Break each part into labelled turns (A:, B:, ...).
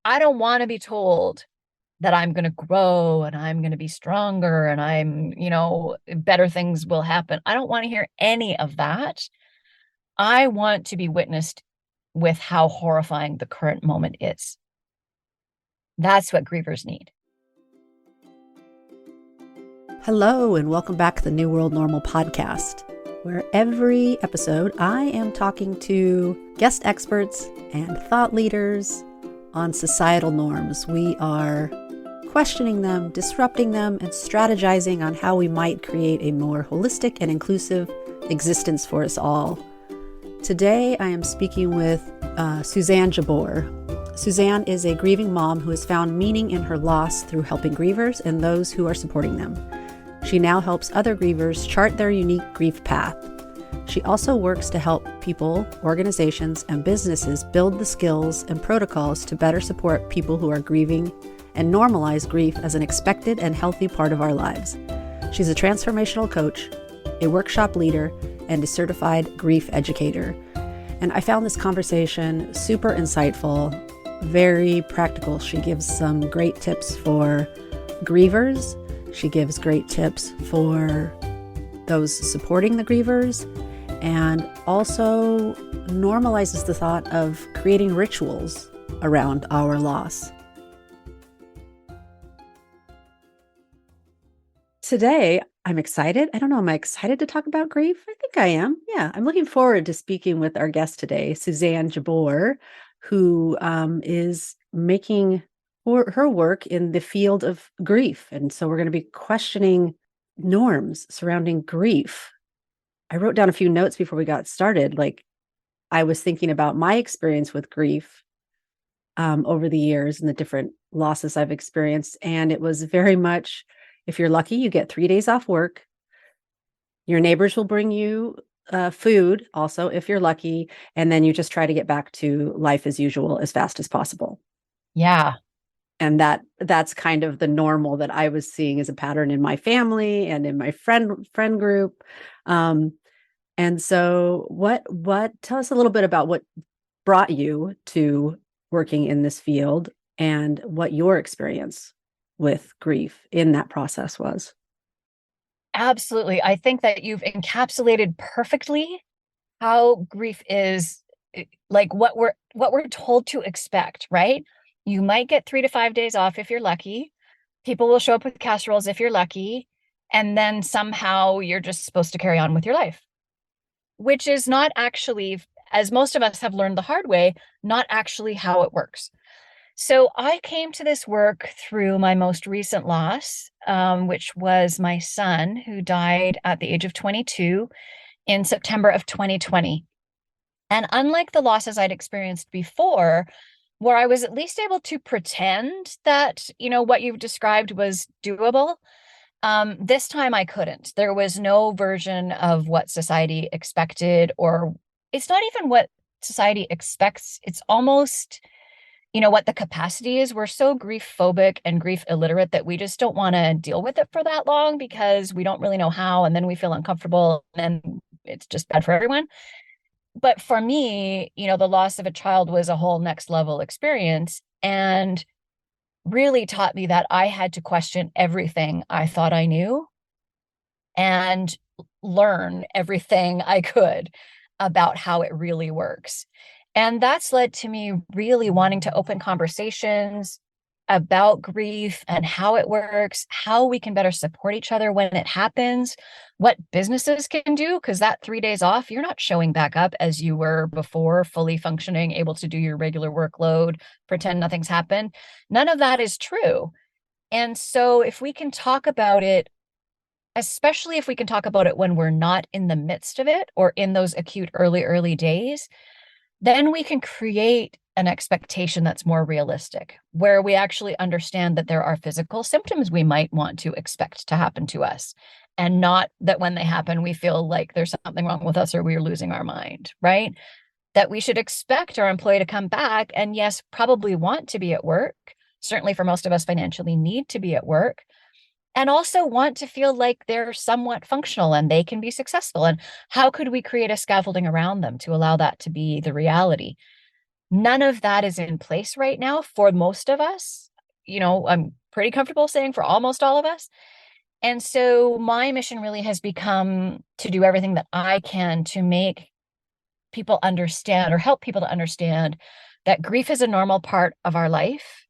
A: I don't want to be told that I'm going to grow and I'm going to be stronger and better things will happen. I don't want to hear any of that. I want to be witnessed with how horrifying the current moment is. That's what grievers need.
B: Hello, and welcome back to the New World Normal podcast, where every episode I am talking to guest experts and thought leaders on societal norms. We are questioning them, disrupting them, and strategizing on how we might create a more holistic and inclusive existence for us all. Today, I am speaking with Suzanne Jabour. Suzanne is a grieving mom who has found meaning in her loss through helping grievers and those who are supporting them. She now helps other grievers chart their unique grief path. She also works to help people, organizations, and businesses build the skills and protocols to better support people who are grieving and normalize grief as an expected and healthy part of our lives. She's a transformational coach, a workshop leader, and a certified grief educator. And I found this conversation super insightful, very practical. She gives some great tips for grievers. She gives great tips for those supporting the grievers, and also normalizes the thought of creating rituals around our loss. Today, I'm excited. I don't know, am I excited to talk about grief? I think I am. Yeah, I'm looking forward to speaking with our guest today, Suzanne Jabour, who is making her work in the field of grief. And so we're going to be questioning norms surrounding grief. I wrote down a few notes before we got started. Like, I was thinking about my experience with grief over the years and the different losses I've experienced. And it was very much, if you're lucky, you get 3 days off work. Your neighbors will bring you food also, if you're lucky. And then you just try to get back to life as usual as fast as possible.
A: Yeah.
B: And that's kind of the normal that I was seeing as a pattern in my family and in my friend group. And so what tell us a little bit about what brought you to working in this field and what your experience with grief in that process was.
A: Absolutely. I think that you've encapsulated perfectly how grief is, like what we're told to expect, right? You might get 3 to 5 days off if you're lucky. People will show up with casseroles if you're lucky. And then somehow you're just supposed to carry on with your life, which is not actually, as most of us have learned the hard way, not actually how it works. So I came to this work through my most recent loss, which was my son, who died at the age of 22 in September of 2020. And unlike the losses I'd experienced before, where I was at least able to pretend that, what you've described was doable, this time I couldn't. There was no version of what society expected, or it's not even what society expects. It's almost what the capacity is. We're so grief phobic and grief illiterate that we just don't want to deal with it for that long because we don't really know how. And then we feel uncomfortable and it's just bad for everyone. But for me, the loss of a child was a whole next level experience and really taught me that I had to question everything I thought I knew and learn everything I could about how it really works. And that's led to me really wanting to open conversations about grief and how it works, how we can better support each other when it happens, what businesses can do, because that 3 days off, you're not showing back up as you were before, fully functioning, able to do your regular workload, pretend nothing's happened. None of that is true. And so if we can talk about it, especially if we can talk about it when we're not in the midst of it or in those acute early days, then we can create an expectation that's more realistic, where we actually understand that there are physical symptoms we might want to expect to happen to us, and not that when they happen, we feel like there's something wrong with us or we're losing our mind, right? That we should expect our employee to come back and, yes, probably want to be at work. Certainly for most of us, financially need to be at work, and also want to feel like they're somewhat functional and they can be successful. And how could we create a scaffolding around them to allow that to be the reality? None of that is in place right now for most of us. I'm pretty comfortable saying for almost all of us. And so my mission really has become to do everything that I can to make people understand or help people to understand that grief is a normal part of our life.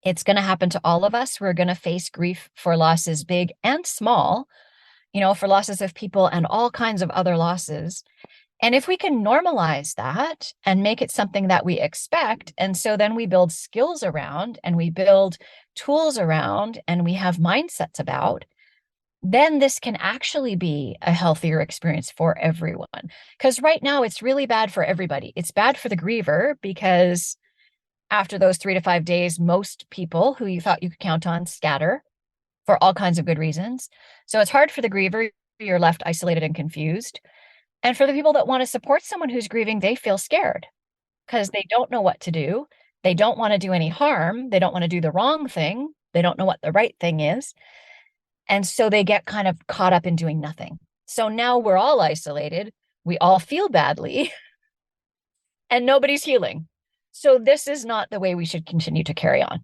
A: It's going to happen to all of us. We're going to face grief for losses big and small, for losses of people and all kinds of other losses. And if we can normalize that and make it something that we expect, and so then we build skills around and we build tools around and we have mindsets about, then this can actually be a healthier experience for everyone. Because right now it's really bad for everybody. It's bad for the griever because after those 3 to 5 days, most people who you thought you could count on scatter for all kinds of good reasons. So it's hard for the griever. You're left isolated and confused. And for the people that want to support someone who's grieving, they feel scared because they don't know what to do. They don't want to do any harm. They don't want to do the wrong thing. They don't know what the right thing is. And so they get kind of caught up in doing nothing. So now we're all isolated. We all feel badly and nobody's healing. So this is not the way we should continue to carry on.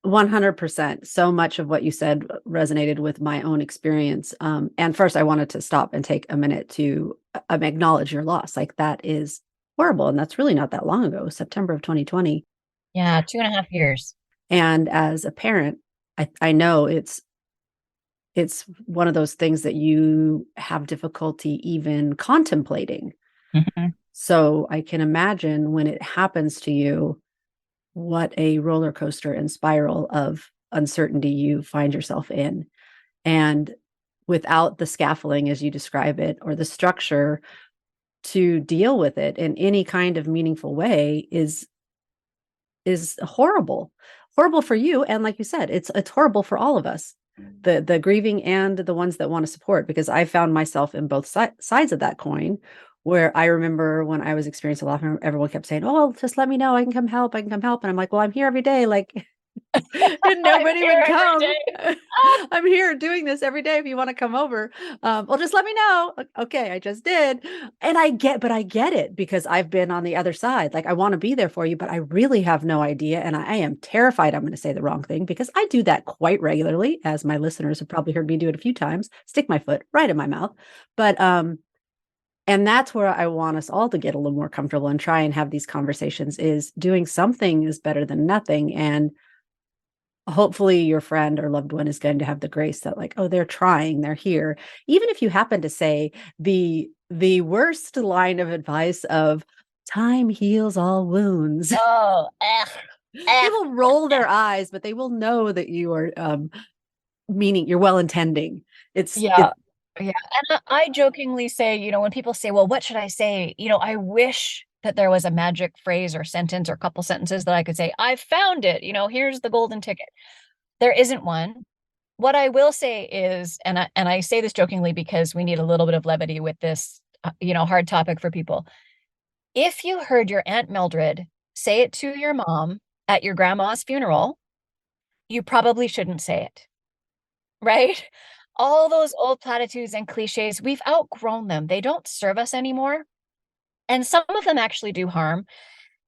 B: 100%. So much of what you said resonated with my own experience. And first, I wanted to stop and take a minute to acknowledge your loss. Like, that is horrible. And that's really not that long ago, September of 2020.
A: Yeah, 2.5 years.
B: And as a parent, I know it's one of those things that you have difficulty even contemplating.
A: Mm-hmm.
B: So I can imagine when it happens to you, what a roller coaster and spiral of uncertainty you find yourself in. And without the scaffolding, as you describe it, or the structure to deal with it in any kind of meaningful way is horrible for you. And like you said, it's horrible for all of us, the grieving and the ones that want to support, because I found myself in both sides of that coin, where I remember when I was experiencing a lot, everyone kept saying, "Oh, just let me know. I can come help. I can come help." And I'm like, "Well, I'm here every day." Like, and nobody would come. I'm here doing this every day. If you want to come over, well, just let me know. Okay, I just did. And I get it because I've been on the other side. Like, I want to be there for you, but I really have no idea. And I am terrified I'm going to say the wrong thing, because I do that quite regularly, as my listeners have probably heard me do it a few times, stick my foot right in my mouth. But, and that's where I want us all to get a little more comfortable and try and have these conversations, is doing something is better than nothing. And hopefully your friend or loved one is going to have the grace that, like, oh, they're trying, they're here. Even if you happen to say the worst line of advice of time heals all wounds.
A: Oh,
B: They will roll their eyes, but they will know that you are meaning, you're well intending.
A: Yeah. Yeah. And I jokingly say, when people say, well, what should I say? I wish that there was a magic phrase or sentence or couple sentences that I could say, I found it, here's the golden ticket. There isn't one. What I will say is, and I say this jokingly because we need a little bit of levity with this, hard topic for people. If you heard your Aunt Mildred say it to your mom at your grandma's funeral, you probably shouldn't say it, right? All those old platitudes and cliches, we've outgrown them. They don't serve us anymore. And some of them actually do harm.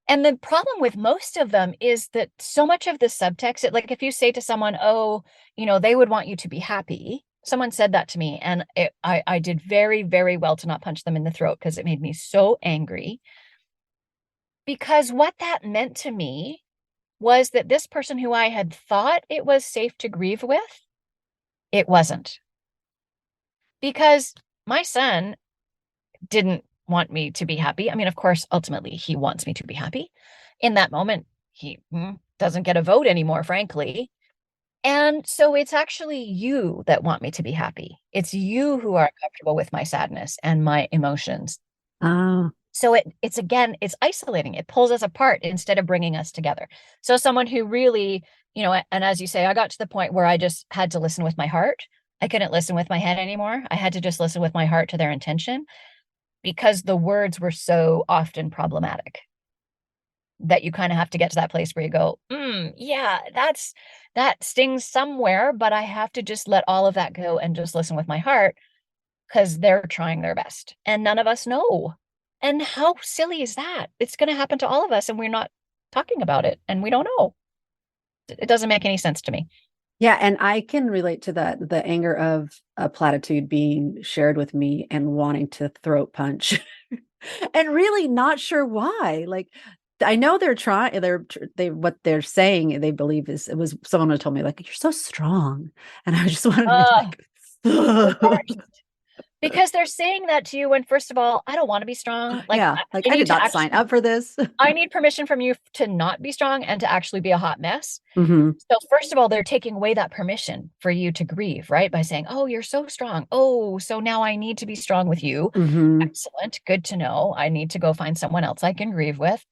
A: And the problem with most of them is that so much of the subtext, like if you say to someone, oh, they would want you to be happy. Someone said that to me, and I did very, very well to not punch them in the throat because it made me so angry. Because what that meant to me was that this person who I had thought it was safe to grieve with, it wasn't. Because my son didn't want me to be happy. I mean, of course, ultimately, he wants me to be happy. In that moment, he doesn't get a vote anymore, frankly. And so it's actually you that want me to be happy. It's you who are comfortable with my sadness and my emotions.
B: Oh.
A: So it's isolating. It pulls us apart instead of bringing us together. So someone who really, and as you say, I got to the point where I just had to listen with my heart. I couldn't listen with my head anymore. I had to just listen with my heart to their intention, because the words were so often problematic that you kind of have to get to that place where you go, yeah, that stings somewhere, but I have to just let all of that go and just listen with my heart, because they're trying their best. And none of us know. And how silly is that? It's going to happen to all of us and we're not talking about it and we don't know. It doesn't make any sense to me.
B: Yeah, and I can relate to that, the anger of a platitude being shared with me and wanting to throat punch and really not sure why. Like, I know they're trying, what they're saying, they believe is, it was someone who told me, like, you're so strong. And I just wanted to be
A: Uh,
B: like,
A: the worst. Because they're saying that to you when, first of all, I don't want to be strong. Like,
B: yeah, like
A: I
B: I
A: need
B: did
A: to
B: not sign
A: actually,
B: up for this.
A: I need permission from you to not be strong and to actually be a hot mess.
B: Hmm.
A: So, first of all, they're taking away that permission for you to grieve, right? By saying, oh, you're so strong. Oh, so now I need to be strong with you.
B: Hmm.
A: Excellent. Good to know. I need to go find someone else I can grieve with.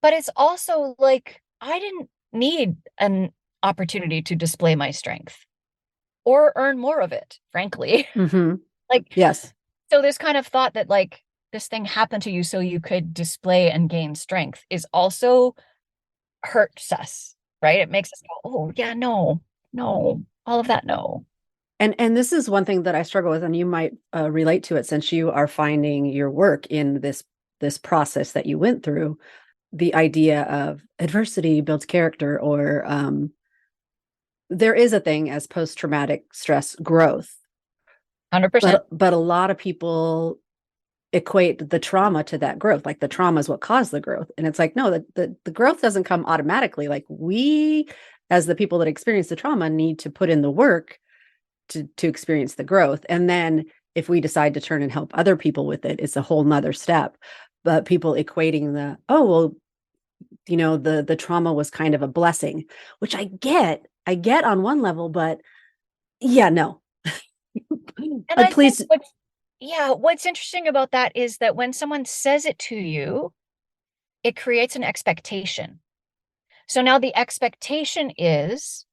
A: But it's also like, I didn't need an opportunity to display my strength or earn more of it, frankly.
B: Hmm.
A: Like,
B: Yes.
A: so this kind of thought that like this thing happened to you so you could display and gain strength is also hurts us, right? It makes us go, oh yeah, no, no, all of that, no.
B: And this is one thing that I struggle with, and you might relate to it since you are finding your work in this process that you went through. The idea of adversity builds character, or there is a thing as post-traumatic stress growth,
A: 100%.
B: but a lot of people equate the trauma to that growth, like the trauma is what caused the growth, and it's like, no, the growth doesn't come automatically. Like, we, as the people that experience the trauma, need to put in the work to experience the growth. And then if we decide to turn and help other people with it, it's a whole nother step. But people equating the, oh, well, the trauma was kind of a blessing, which I get on one level, but yeah, no.
A: And I think
B: Please.
A: what's interesting about that is that when someone says it to you, it creates an expectation. So now the expectation is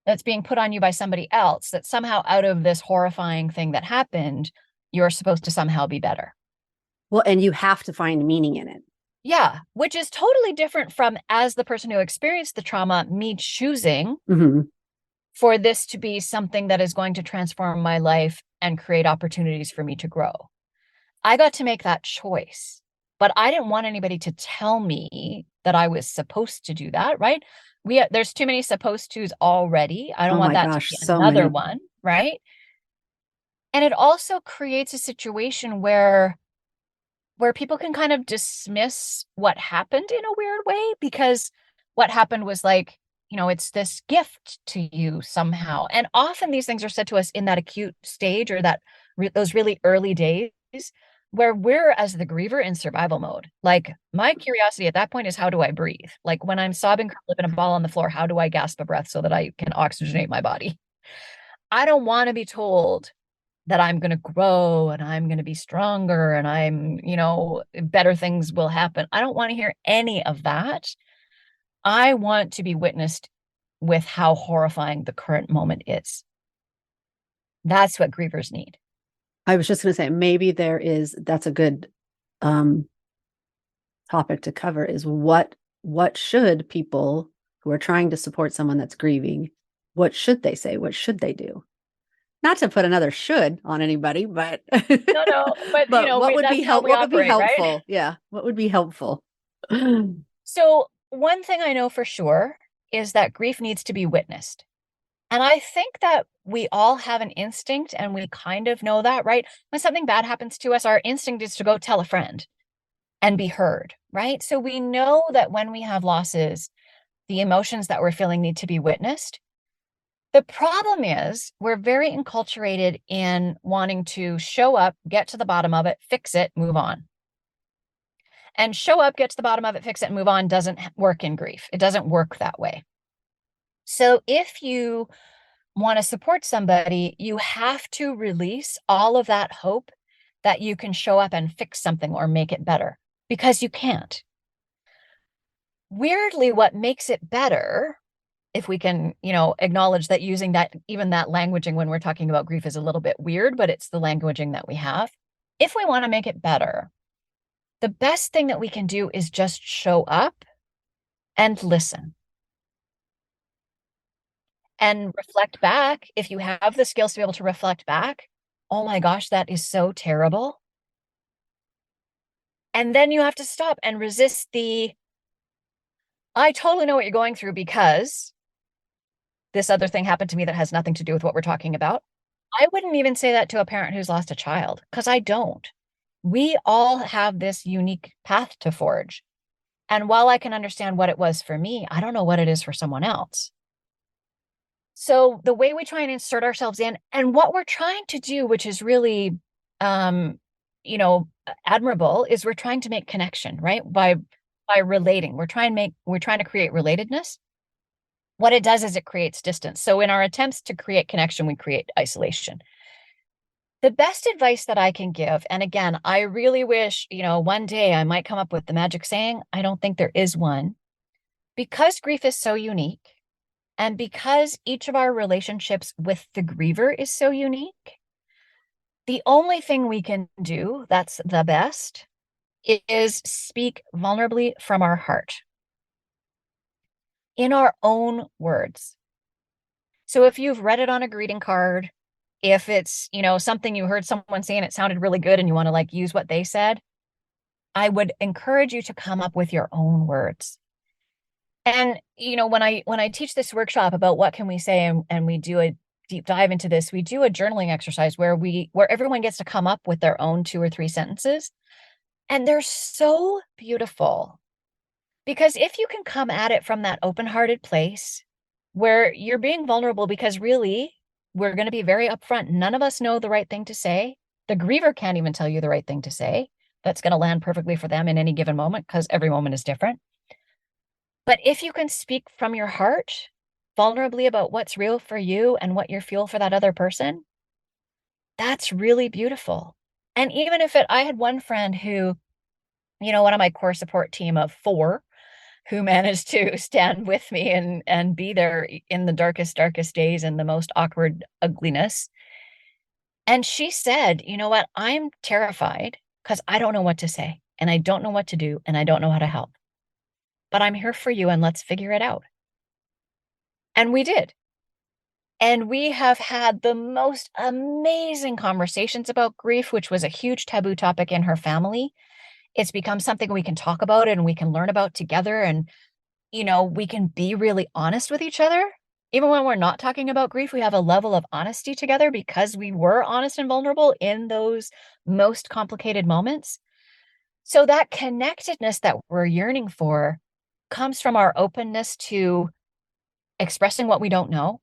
A: that's being put on you by somebody else that somehow out of this horrifying thing that happened, you're supposed to somehow be better.
B: Well, and you have to find meaning in it.
A: Yeah, which is totally different from as the person who experienced the trauma, me choosing
B: Mm-hmm.
A: for this to be something that is going to transform my life and create opportunities for me to grow. I got to make that choice, but I didn't want anybody to tell me that I was supposed to do that, right? There's too many supposed to's already. I don't
B: Oh
A: want
B: my
A: that to
B: gosh,
A: be
B: so
A: another
B: many.
A: one, right? And it also creates a situation where people can kind of dismiss what happened in a weird way because what happened was like, it's this gift to you somehow. And often these things are said to us in that acute stage or those really early days where we're as the griever in survival mode. Like my curiosity at that point is how do I breathe? Like when I'm sobbing, flipping a ball on the floor, how do I gasp a breath so that I can oxygenate my body? I don't want to be told that I'm going to grow and I'm going to be stronger and better things will happen. I don't want to hear any of that. I want to be witnessed with how horrifying the current moment is. That's what grievers need.
B: I was just going to say, maybe that's a good um topic to cover, is what should people who are trying to support someone that's grieving, what should they say? What should they do? Not to put another should on anybody, but
A: No, no, but
B: but
A: that's how we
B: what would be
A: operate, right?
B: helpful? Yeah, what would be helpful?
A: So, one thing I know for sure is that grief needs to be witnessed. And I think that we all have an instinct and we kind of know that, right? When something bad happens to us, our instinct is to go tell a friend and be heard, right? So we know that when we have losses, the emotions that we're feeling need to be witnessed. The problem is we're very enculturated in wanting to show up, get to the bottom of it, fix it, move on. And show up, get to the bottom of it, fix it, and move on doesn't work in grief. It doesn't work that way. So if you want to support somebody, you have to release all of that hope that you can show up and fix something or make it better because you can't. Weirdly, what makes it better, if we can, acknowledge that using that, even that languaging when we're talking about grief is a little bit weird, but it's the languaging that we have. If we want to make it better, the best thing that we can do is just show up and listen and reflect back. If you have the skills to be able to reflect back, oh my gosh, that is so terrible. And then you have to stop and resist I totally know what you're going through because this other thing happened to me that has nothing to do with what we're talking about. I wouldn't even say that to a parent who's lost a child because I don't. We all have this unique path to forge. And while I can understand what it was for me, I don't know what it is for someone else. So the way we try and insert ourselves in and what we're trying to do, which is really, um, admirable, is we're trying to make connection, right? By relating. We're trying to create relatedness. What it does is it creates distance. So in our attempts to create connection, we create isolation. The best advice that I can give, and again, I really wish, one day I might come up with the magic saying. I don't think there is one because grief is so unique. And because each of our relationships with the griever is so unique, the only thing we can do that's the best is speak vulnerably from our heart in our own words. So if you've read it on a greeting card, if it's, something you heard someone say and it sounded really good and you want to like use what they said, I would encourage you to come up with your own words. And when I teach this workshop about what can we say and we do a deep dive into this, we do a journaling exercise where everyone gets to come up with their own 2 or 3 sentences. And they're so beautiful because if you can come at it from that open-hearted place where you're being vulnerable, because really we're going to be very upfront. None of us know the right thing to say. The griever can't even tell you the right thing to say that's going to land perfectly for them in any given moment because every moment is different. But if you can speak from your heart vulnerably about what's real for you and what you're fuel for that other person, that's really beautiful. And even if I had one friend who, one of my core support team of 4 who managed to stand with me and be there in the darkest days and the most awkward ugliness. And she said, you know what? I'm terrified because I don't know what to say and I don't know what to do and I don't know how to help. But I'm here for you and let's figure it out. And we did. And we have had the most amazing conversations about grief, which was a huge taboo topic in her family. It's become something we can talk about and we can learn about together. And, we can be really honest with each other. Even when we're not talking about grief, we have a level of honesty together because we were honest and vulnerable in those most complicated moments. So that connectedness that we're yearning for comes from our openness to expressing what we don't know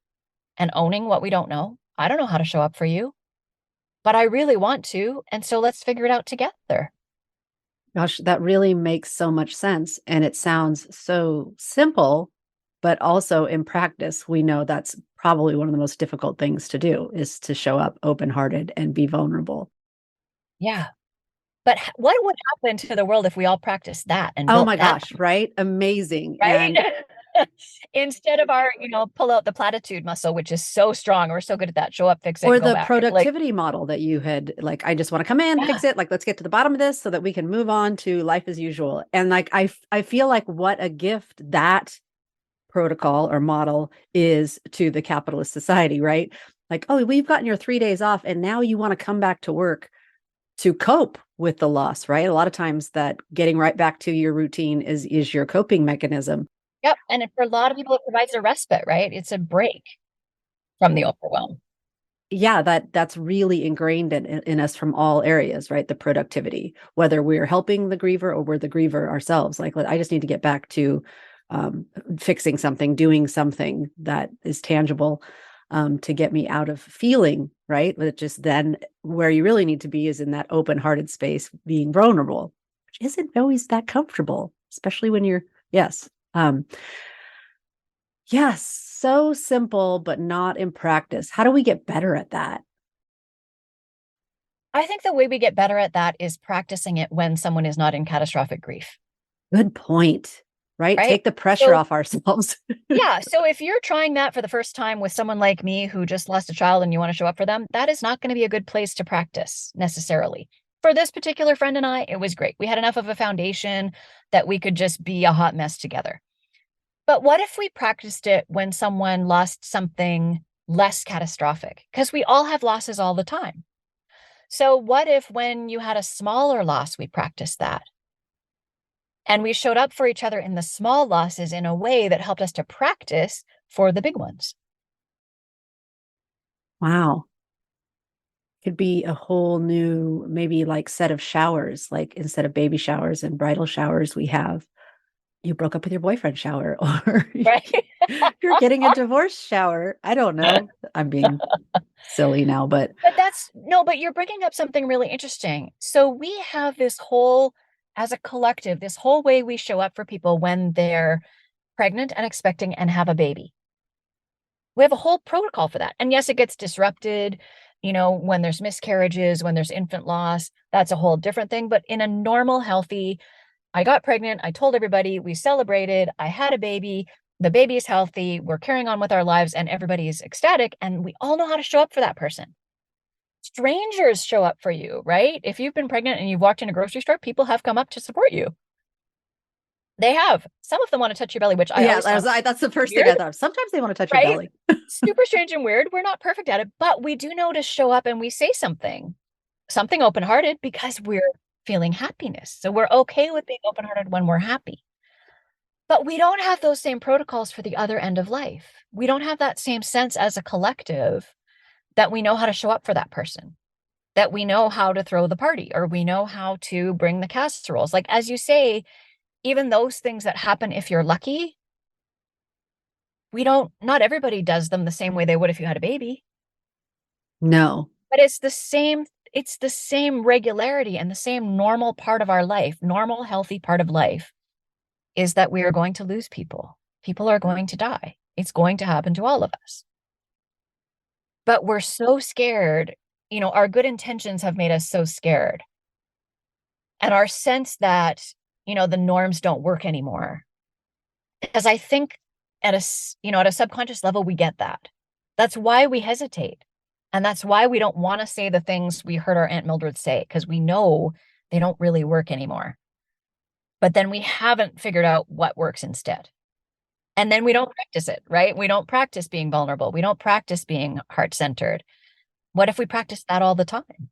A: and owning what we don't know. I don't know how to show up for you, but I really want to. And so let's figure it out together.
B: Gosh, that really makes so much sense. And it sounds so simple, but also in practice, we know that's probably one of the most difficult things to do is to show up open-hearted and be vulnerable.
A: Yeah. But what would happen to the world if we all practiced that and
B: Oh
A: built
B: my
A: that,
B: gosh, right? Amazing.
A: right?
B: And
A: Instead of our, pull out the platitude muscle, which is so strong. We're so good at that. Show up, fix it,
B: or
A: and go
B: the
A: back. Like,
B: productivity model that you had, like, I just want to come in,
A: yeah,
B: fix it. Like, let's get to the bottom of this so that we can move on to life as usual. And like, I feel like what a gift that protocol or model is to the capitalist society, right? Like, oh, we've gotten your 3 days off and now you want to come back to work to cope with the loss, right? A lot of times that getting right back to your routine is your coping mechanism.
A: yep. And for a lot of people, it provides a respite, right? It's a break from the overwhelm.
B: Yeah, that's really ingrained in us from all areas, right? The productivity, whether we're helping the griever or we're the griever ourselves. Like, I just need to get back to fixing something, doing something that is tangible to get me out of feeling, right? But just then where you really need to be is in that open-hearted space, being vulnerable, which isn't always that comfortable, especially when you're, yes. Yes, so simple, but not in practice. How do we get better at that?
A: I think the way we get better at that is practicing it when someone is not in catastrophic grief,
B: Good point, right?
A: right?
B: Take the pressure
A: So,
B: off ourselves.
A: yeah. So if you're trying that for the first time with someone like me who just lost a child and you want to show up for them, that is not going to be a good place to practice necessarily. For this particular friend and I, it was great. We had enough of a foundation that we could just be a hot mess together. But what if we practiced it when someone lost something less catastrophic? Because we all have losses all the time. So what if when you had a smaller loss, we practiced that? And we showed up for each other in the small losses in a way that helped us to practice for the big ones.
B: Wow. Could be a whole new, maybe like set of showers. Like instead of baby showers and bridal showers, we have you broke up with your boyfriend shower, or
A: Right.
B: you're getting a divorce shower. I don't know. I'm being silly now, but
A: But you're bringing up something really interesting. So we have this whole, as a collective, this whole way we show up for people when they're pregnant and expecting and have a baby. We have a whole protocol for that. And yes, it gets disrupted, when there's miscarriages, when there's infant loss, that's a whole different thing. But in a normal, healthy, I got pregnant, I told everybody, we celebrated, I had a baby, the baby is healthy, we're carrying on with our lives, and everybody's ecstatic, and we all know how to show up for that person. Strangers show up for you, right? If you've been pregnant and you've walked in a grocery store, people have come up to support you. They have. Some of them want to touch your belly, which I always
B: that's the first thing
A: weird,
B: I thought of. Sometimes they want to touch your
A: right?
B: belly.
A: Super strange and weird. We're not perfect at it, but we do know to show up and we say something open-hearted, because we're feeling happiness. So we're okay with being open-hearted when we're happy. But we don't have those same protocols for the other end of life. We don't have that same sense as a collective that we know how to show up for that person, that we know how to throw the party, or we know how to bring the casseroles. Like, as you say, even those things that happen if you're lucky, not everybody does them the same way they would if you had a baby.
B: No.
A: But it's the same regularity and the same normal part of our life, normal, healthy part of life, is that we are going to lose people. People are going to die. It's going to happen to all of us. But we're so scared. Our good intentions have made us so scared. And our sense that, the norms don't work anymore. Because I think at a subconscious level, we get that. That's why we hesitate. And that's why we don't want to say the things we heard our Aunt Mildred say, because we know they don't really work anymore. But then we haven't figured out what works instead. And then we don't practice it, right? We don't practice being vulnerable. We don't practice being heart-centered. What if we practice that all the time?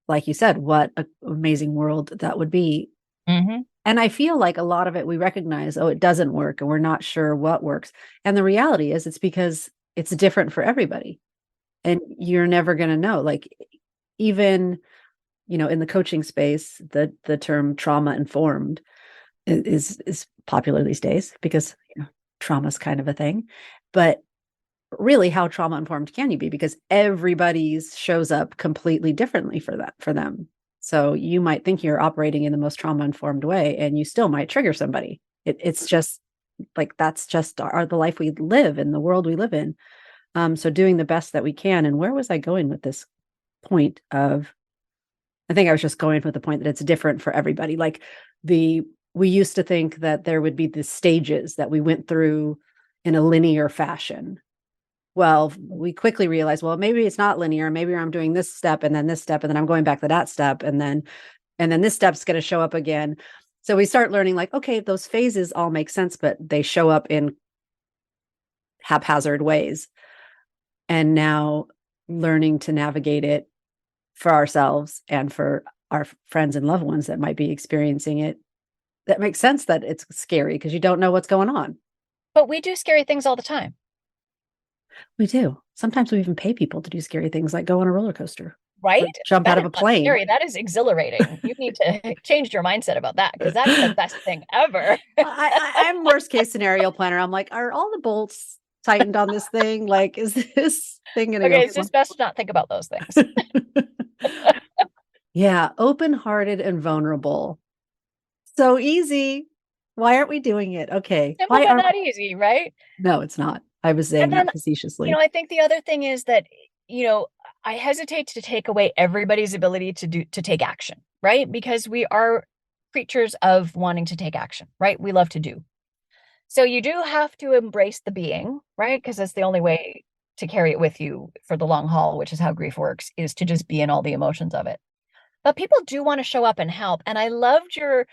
B: Like you said, what an amazing world that would be.
A: Mm-hmm.
B: And I feel like a lot of it we recognize, oh, it doesn't work, and we're not sure what works. And the reality is it's because it's different for everybody. And you're never going to know. Like, even, in the coaching space, the term trauma informed is popular these days, because trauma is kind of a thing. But really, how trauma informed can you be? Because everybody's shows up completely differently for them. So you might think you're operating in the most trauma informed way, and you still might trigger somebody. It's just like, that's just the life we live in, the world we live in. So doing the best that we can. And where was I going with this point of, I think I was just going with the point that it's different for everybody. Like, we used to think that there would be the stages that we went through in a linear fashion. Well, we quickly realized, well, maybe it's not linear. Maybe I'm doing this step and then this step, and then I'm going back to that step. And then this step's going to show up again. So we start learning, like, okay, those phases all make sense, but they show up in haphazard ways. And now learning to navigate it for ourselves and for our friends and loved ones that might be experiencing it. That makes sense that it's scary, because you don't know what's going on.
A: But we do scary things all the time.
B: We do. Sometimes we even pay people to do scary things, like go on a roller coaster.
A: Right?
B: Jump out of a plane.
A: Scary. That is exhilarating. You need to change your mindset about that, because that's the best thing ever.
B: I'm worst case scenario planner. I'm like, are all the bolts tightened on this thing? Like, is this thing going to go?
A: Okay, it's just best to not think about those things.
B: Yeah. Open-hearted and vulnerable. So easy. Why aren't we doing it? Okay.
A: Simple, but not easy, right?
B: No, it's not. I was saying that facetiously.
A: I think the other thing is that, I hesitate to take away everybody's ability to take action, right? Because we are creatures of wanting to take action, right? We love to do. So you do have to embrace the being, right? Because that's the only way to carry it with you for the long haul, which is how grief works, is to just be in all the emotions of it. But people do want to show up and help. And I loved your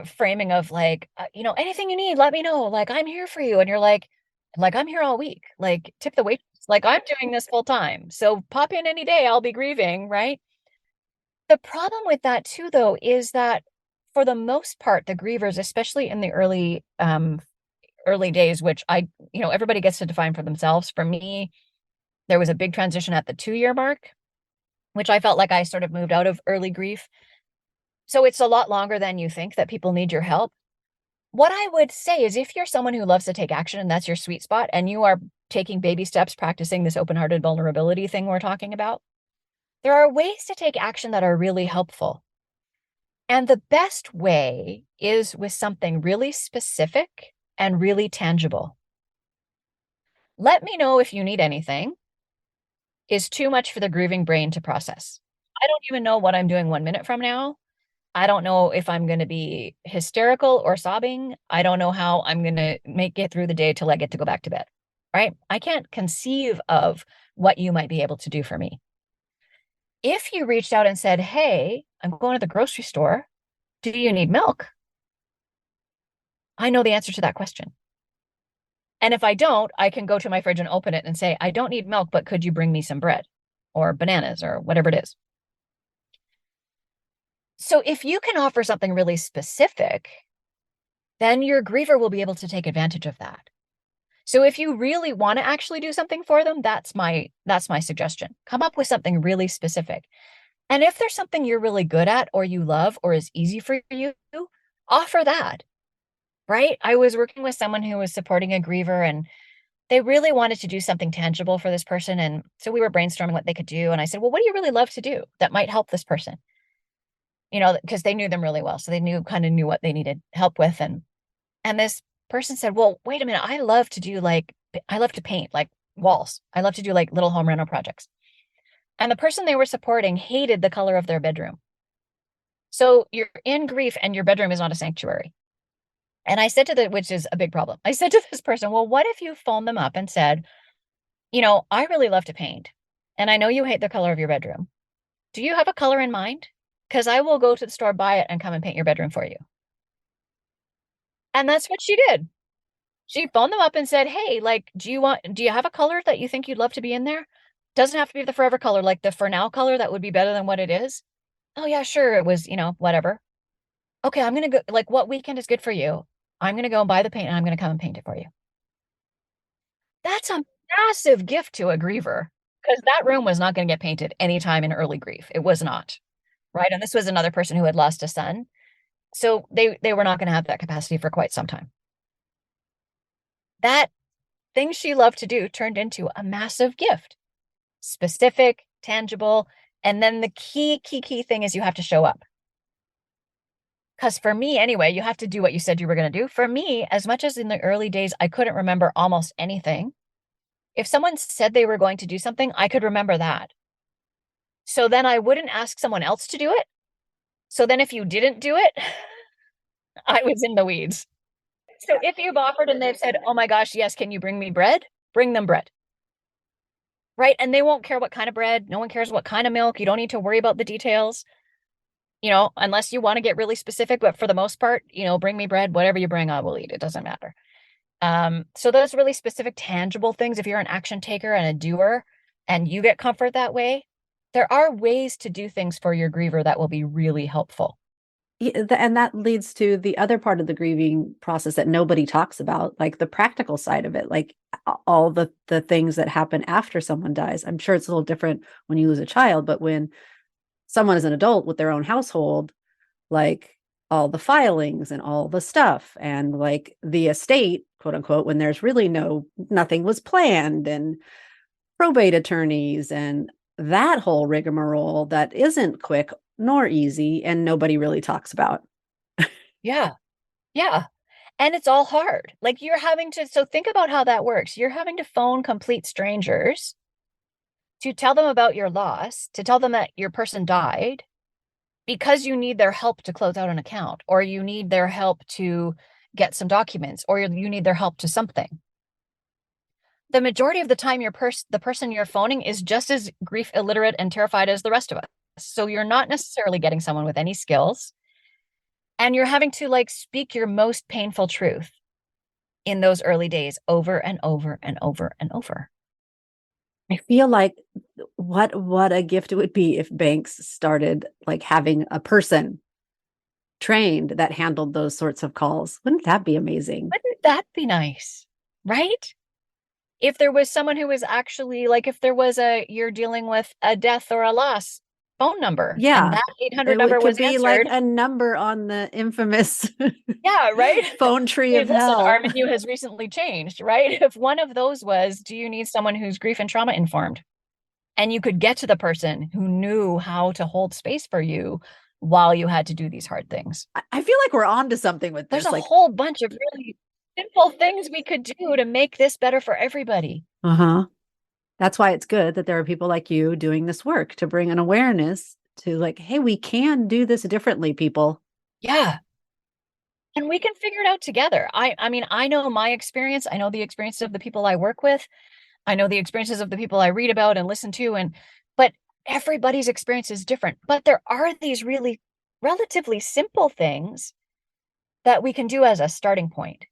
A: framing of, like, anything you need, let me know. Like, I'm here for you. And you're like, I'm here all week. Like, tip the waitress. Like, I'm doing this full time. So pop in any day. I'll be grieving, right? The problem with that too, though, is that for the most part, the grievers, especially in the early days, which everybody gets to define for themselves. For me, there was a big transition at the 2-year mark, which I felt like I sort of moved out of early grief. So it's a lot longer than you think that people need your help. What I would say is if you're someone who loves to take action and that's your sweet spot and you are taking baby steps, practicing this open-hearted vulnerability thing we're talking about, there are ways to take action that are really helpful. And the best way is with something really specific and really tangible. Let me know if you need anything is too much for the grieving brain to process. I don't even know what I'm doing 1 minute from now. I don't know if I'm going to be hysterical or sobbing. I don't know how I'm going to make it through the day till I get to go back to bed, right? I can't conceive of what you might be able to do for me. If you reached out and said, hey, I'm going to the grocery store. Do you need milk? I know the answer to that question. And if I don't, I can go to my fridge and open it and say, I don't need milk, but could you bring me some bread or bananas or whatever it is? So if you can offer something really specific, then your griever will be able to take advantage of that. So if you really want to actually do something for them, that's my suggestion. Come up with something really specific. And if there's something you're really good at or you love or is easy for you, offer that. Right? I was working with someone who was supporting a griever and they really wanted to do something tangible for this person. And so we were brainstorming what they could do. And I said, well, what do you really love to do that might help this person? Because they knew them really well. So they kind of knew what they needed help with. And this person said, well, wait a minute. I love to paint like walls. I love to do like little home rental projects. And the person they were supporting hated the color of their bedroom. So you're in grief and your bedroom is not a sanctuary. And I said which is a big problem. I said to this person, well, what if you phoned them up and said, I really love to paint. And I know you hate the color of your bedroom. Do you have a color in mind? Because I will go to the store, buy it, and come and paint your bedroom for you. And that's what she did. She phoned them up and said, hey, like, do you have a color that you think you'd love to be in there? Doesn't have to be the forever color, like the for now color that would be better than what it is. Oh, yeah, sure. It was, whatever. Okay, I'm going to go, like, what weekend is good for you? I'm going to go and buy the paint and I'm going to come and paint it for you. That's a massive gift to a griever because that room was not going to get painted anytime in early grief. It was not, right? And this was another person who had lost a son. So they were not going to have that capacity for quite some time. That thing she loved to do turned into a massive gift, specific, tangible. And then the key thing is you have to show up. Because for me, anyway, you have to do what you said you were going to do. For me, as much as in the early days, I couldn't remember almost anything. If someone said they were going to do something, I could remember that. So then I wouldn't ask someone else to do it. So then if you didn't do it, I was in the weeds. So if you've offered and they've said, oh my gosh, yes, can you bring me bread? Bring them bread. Right? And they won't care what kind of bread. No one cares what kind of milk. You don't need to worry about the details, unless you want to get really specific. But for the most part, bring me bread, whatever you bring, I will eat. It doesn't matter. So those really specific, tangible things, if you're an action taker and a doer and you get comfort that way, there are ways to do things for your griever that will be really helpful.
B: And that leads to the other part of the grieving process that nobody talks about, like the practical side of it, like all the things that happen after someone dies. I'm sure it's a little different when you lose a child, but when someone is an adult with their own household, like all the filings and all the stuff and like the estate, quote unquote, when there's really nothing was planned and probate attorneys and that whole rigmarole that isn't quick nor easy and nobody really talks about.
A: Yeah. Yeah. And it's all hard. Like so think about how that works. You're having to phone complete strangers to tell them about your loss, to tell them that your person died because you need their help to close out an account, or you need their help to get some documents, or you need their help to something. The majority of the time, the person you're phoning is just as grief illiterate and terrified as the rest of us. So you're not necessarily getting someone with any skills. And you're having to like speak your most painful truth in those early days over and over and over and over.
B: I feel like what a gift it would be if banks started like having a person trained that handled those sorts of calls. Wouldn't that be amazing?
A: Wouldn't that be nice? Right? If there was someone who was actually like, if there was you're dealing with a death or a loss phone number and
B: Yeah.
A: that 800
B: It
A: number
B: could
A: was
B: be like
A: answered.
B: a number on the infamous
A: Yeah, right.
B: phone tree
A: Hey,
B: of
A: listen, our
B: hell.
A: menu has recently changed, right? If one of those was, do you need someone who's grief and trauma informed? And you could get to the person who knew how to hold space for you while you had to do these hard things.
B: I feel like we're on to something with
A: There's
B: this.
A: a
B: Like,
A: whole bunch of really simple things we could do to make this better for everybody.
B: uh-huh. That's why it's good that there are people like you doing this work to bring an awareness to like, hey, we can do this differently, people.
A: Yeah. And we can figure it out together. I mean, I know my experience. I know the experiences of the people I work with. I know the experiences of the people I read about and listen to. But everybody's experience is different. But there are these really relatively simple things that we can do as a starting point.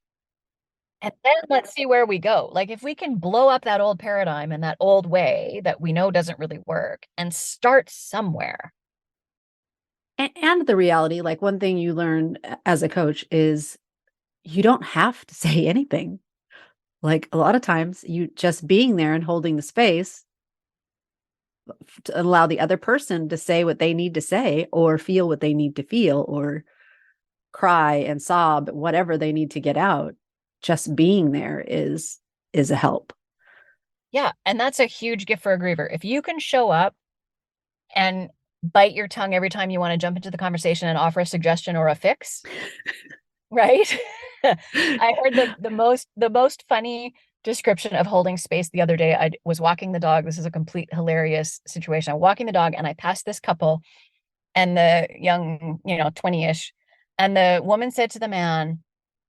A: And then let's see where we go. Like if we can blow up that old paradigm and that old way that we know doesn't really work and start somewhere.
B: And the reality, like one thing you learn as a coach is you don't have to say anything. Like a lot of times, you just being there and holding the space to allow the other person to say what they need to say or feel what they need to feel or cry and sob, whatever they need to get out. Just being there is a help.
A: Yeah. And that's a huge gift for a griever. If you can show up and bite your tongue every time you want to jump into the conversation and offer a suggestion or a fix, right? I heard the most funny description of holding space the other day. I was walking the dog. This is a complete hilarious situation. I'm walking the dog and I passed this couple and the young, 20-ish. And the woman said to the man,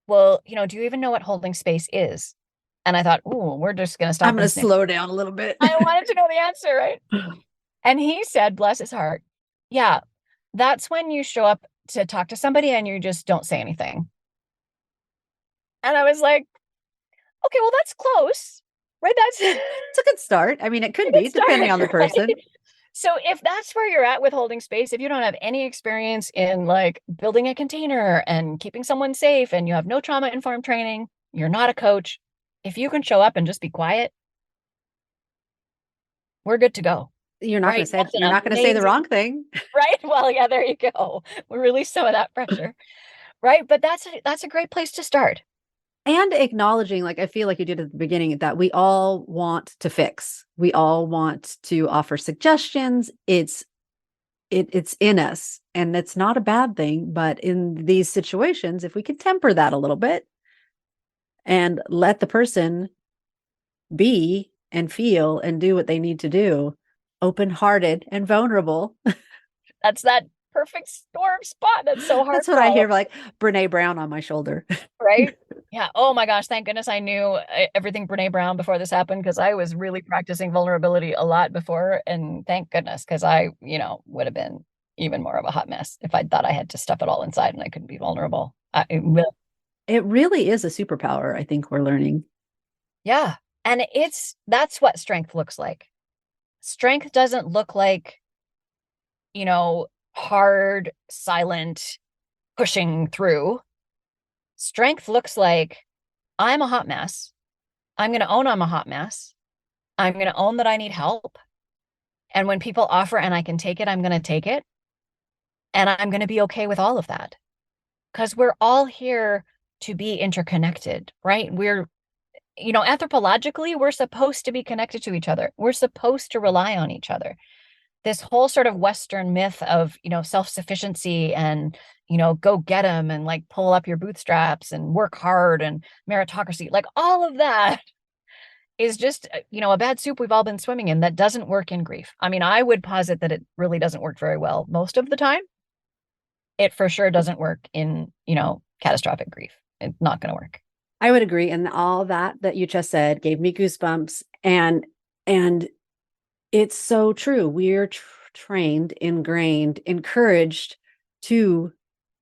A: well, do you even know what holding space is? And I thought, ooh, we're just going to
B: I'm
A: stop
B: going
A: and
B: to
A: sniff.
B: slow down a little bit.
A: I wanted to know the answer, right? And he said, bless his heart, yeah, that's when you show up to talk to somebody and you just don't say anything. And I was like, okay, well, that's close, right? That's
B: It's a good start. I mean, it
A: a
B: could
A: good
B: be depending
A: start,
B: on the
A: right?
B: person.
A: So if that's where you're at with holding space, if you don't have any experience in like building a container and keeping someone safe and you have no trauma informed training, you're not a coach. If you can show up and just be quiet, we're good to go. Right? That's
B: You're
A: an
B: not going to say the
A: amazing,
B: wrong thing.
A: right? Well, yeah, there you go. We release some of that pressure, right? But that's a great place to start.
B: And acknowledging, like I feel like you did at the beginning, that we all want to fix. We all want to offer suggestions. It's in us, and it's not a bad thing. But in these situations, if we could temper that a little bit and let the person be and feel and do what they need to do, open-hearted and vulnerable.
A: That's that perfect storm spot that's so hard
B: That's what
A: for
B: I
A: all
B: hear,
A: of us,
B: like Brene Brown on my shoulder.
A: right? Yeah. Oh my gosh. Thank goodness I knew everything Brene Brown before this happened because I was really practicing vulnerability a lot before. And thank goodness because I, would have been even more of a hot mess if I thought I had to stuff it all inside and I couldn't be vulnerable.
B: It really is a superpower, I think we're learning.
A: Yeah. And that's what strength looks like. Strength doesn't look like, hard, silent, pushing through. Strength looks like I'm a hot mess. I'm going to own I'm a hot mess. I'm going to own that I need help. And when people offer and I can take it, I'm going to take it. And I'm going to be okay with all of that because we're all here to be interconnected, right? Anthropologically, we're supposed to be connected to each other. We're supposed to rely on each other. This whole sort of Western myth of, self-sufficiency and, go get them and like pull up your bootstraps and work hard and meritocracy, like all of that is just, a bad soup we've all been swimming in that doesn't work in grief. I mean, I would posit that it really doesn't work very well most of the time. It for sure doesn't work in, catastrophic grief. It's not going to work.
B: I would agree. And all that you just said gave me goosebumps. And it's so true. We're trained, ingrained, encouraged to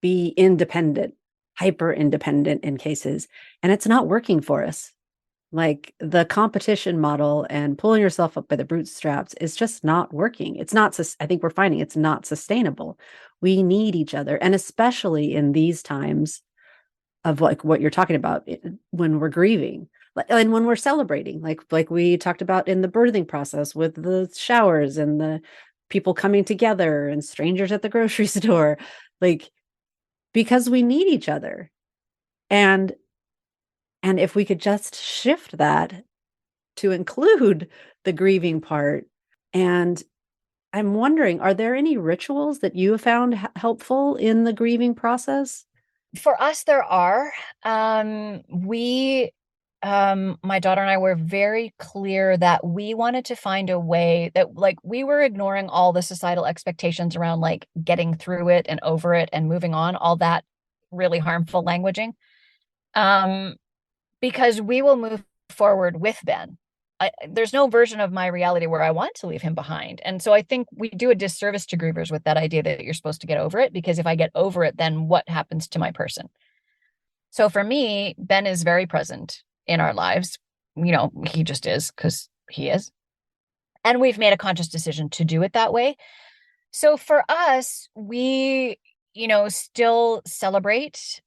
B: be independent, hyper independent in cases, and it's not working for us. Like the competition model and pulling yourself up by the bootstraps is just not working. It's not, I think we're finding it's not sustainable. We need each other. And especially in these times of like what you're talking about when we're grieving and when we're celebrating, like we talked about in the birthing process with the showers and the people coming together and strangers at the grocery store, like because we need each other. And if we could just shift that to include the grieving part. And I'm wondering, are there any rituals that you have found helpful in the grieving process?
A: For us, there are. My daughter and I were very clear that we wanted to find a way that, like, we were ignoring all the societal expectations around like getting through it and over it and moving on, all that really harmful languaging. Um, because we will move forward with Ben. There's no version of my reality where I want to leave him behind. And so I think we do a disservice to grievers with that idea that you're supposed to get over it, because if I get over it, then what happens to my person? So for me, Ben is very present in our lives. He just is because he is. And we've made a conscious decision to do it that way. So for us, we, still celebrate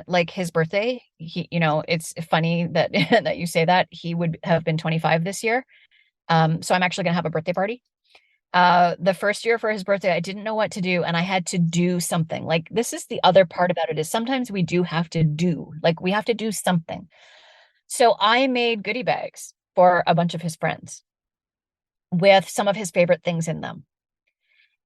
A: like his birthday. It's funny that that you say that. He would have been 25 this year. So I'm actually gonna have a birthday party. The first year for his birthday, I didn't know what to do, and I had to do something. Like, this is the other part about it, is sometimes we do have to do, like, we have to do something. So I made goodie bags for a bunch of his friends with some of his favorite things in them.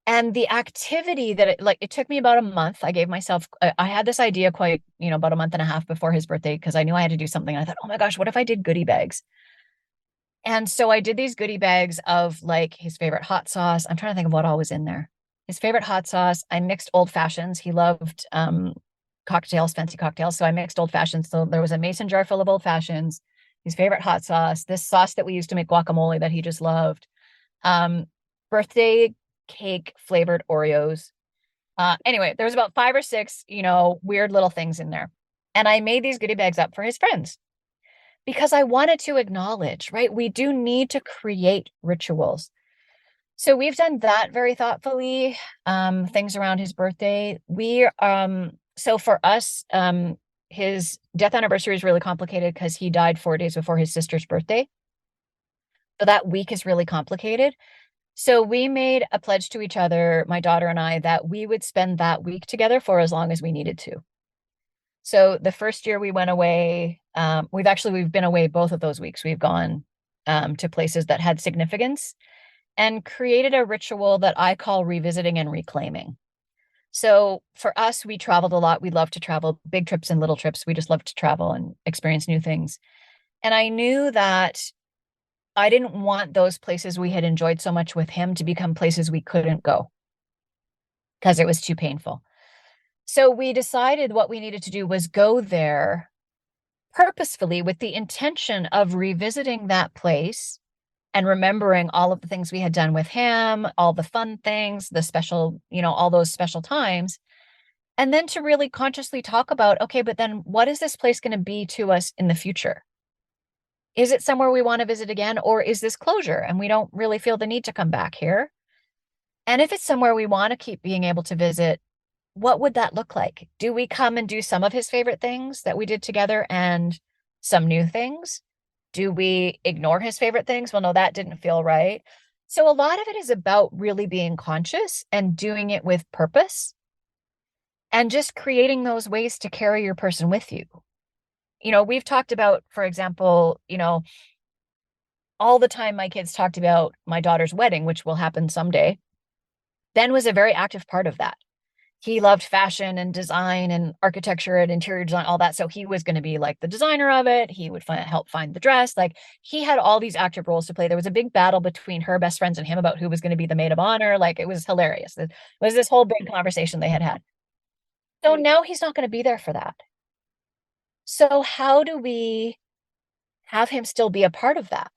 A: And the activity that it took me about a month. I gave myself, I had this idea quite, about a month and a half before his birthday, because I knew I had to do something. I thought, oh my gosh, what if I did goodie bags? And so I did these goodie bags of like his favorite hot sauce. I'm trying to think of what all was in there. His favorite hot sauce. I mixed old fashions. He loved cocktails, fancy cocktails. So I mixed old fashions. So there was a mason jar full of old fashions, his favorite hot sauce, this sauce that we used to make guacamole that he just loved, um, birthday cake flavored Oreos. Anyway, there was about 5 or 6, weird little things in there. And I made these goodie bags up for his friends because I wanted to acknowledge, right? We do need to create rituals. So we've done that very thoughtfully. Things around his birthday. So for us, his death anniversary is really complicated because he died 4 days before his sister's birthday. So that week is really complicated. So we made a pledge to each other, my daughter and I, that we would spend that week together for as long as we needed to. So the first year we went away, we've been away both of those weeks. We've gone to places that had significance and created a ritual that I call revisiting and reclaiming. So for us, we traveled a lot. We love to travel, big trips and little trips. We just love to travel and experience new things. And I knew that I didn't want those places we had enjoyed so much with him to become places we couldn't go because it was too painful. So we decided what we needed to do was go there purposefully with the intention of revisiting that place and remembering all of the things we had done with him, all the fun things, the special, all those special times. And then to really consciously talk about, okay, but then what is this place going to be to us in the future? Is it somewhere we want to visit again, or is this closure and we don't really feel the need to come back here? And if it's somewhere we want to keep being able to visit, what would that look like? Do we come and do some of his favorite things that we did together and some new things? Do we ignore his favorite things? Well, no, that didn't feel right. So a lot of it is about really being conscious and doing it with purpose and just creating those ways to carry your person with you. We've talked about, for example, all the time my kids talked about my daughter's wedding, which will happen someday. Ben was a very active part of that. He loved fashion and design and architecture and interior design, all that. So he was going to be like the designer of it. He would help find the dress. Like, he had all these active roles to play. There was a big battle between her best friends and him about who was going to be the maid of honor. Like, it was hilarious. It was this whole big conversation they had had. So now he's not going to be there for that. So how do we have him still be a part of that?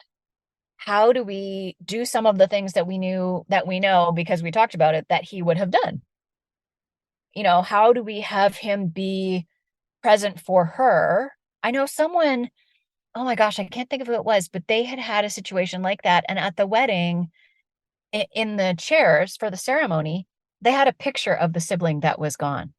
A: How do we do some of the things that we know because we talked about it, that he would have done? How do we have him be present for her? I know someone oh my gosh, I can't think of who it was, but they had had a situation like that. And at the wedding, in the chairs for the ceremony, they had a picture of the sibling that was gone,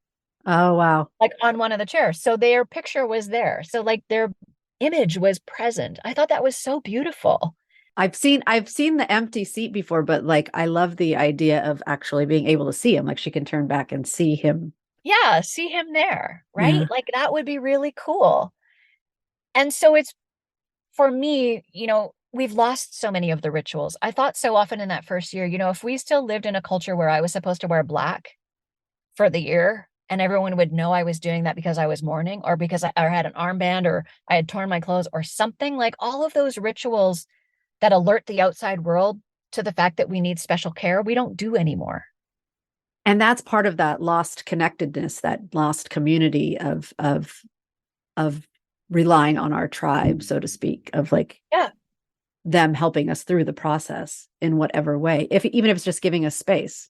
B: Oh, wow.
A: like on one of the chairs. So their picture was there. So like their image was present. I thought that was so beautiful.
B: I've seen the empty seat before, but like I love the idea of actually being able to see him. Like she can turn back and see him.
A: Yeah, see him there,
B: Yeah.
A: right? Like that would be really cool. And so it's for me, we've lost so many of the rituals. I thought so often in that first year, if we still lived in a culture where I was supposed to wear black for the year and everyone would know I was doing that because I was mourning or because I or had an armband or I had torn my clothes or something, like all of those rituals that alert the outside world to the fact that we need special care, we don't do anymore.
B: And that's part of that lost connectedness, that lost community of relying on our tribe, so to speak, of like
A: Yeah.
B: them helping us through the process in whatever way, if even if it's just giving us space.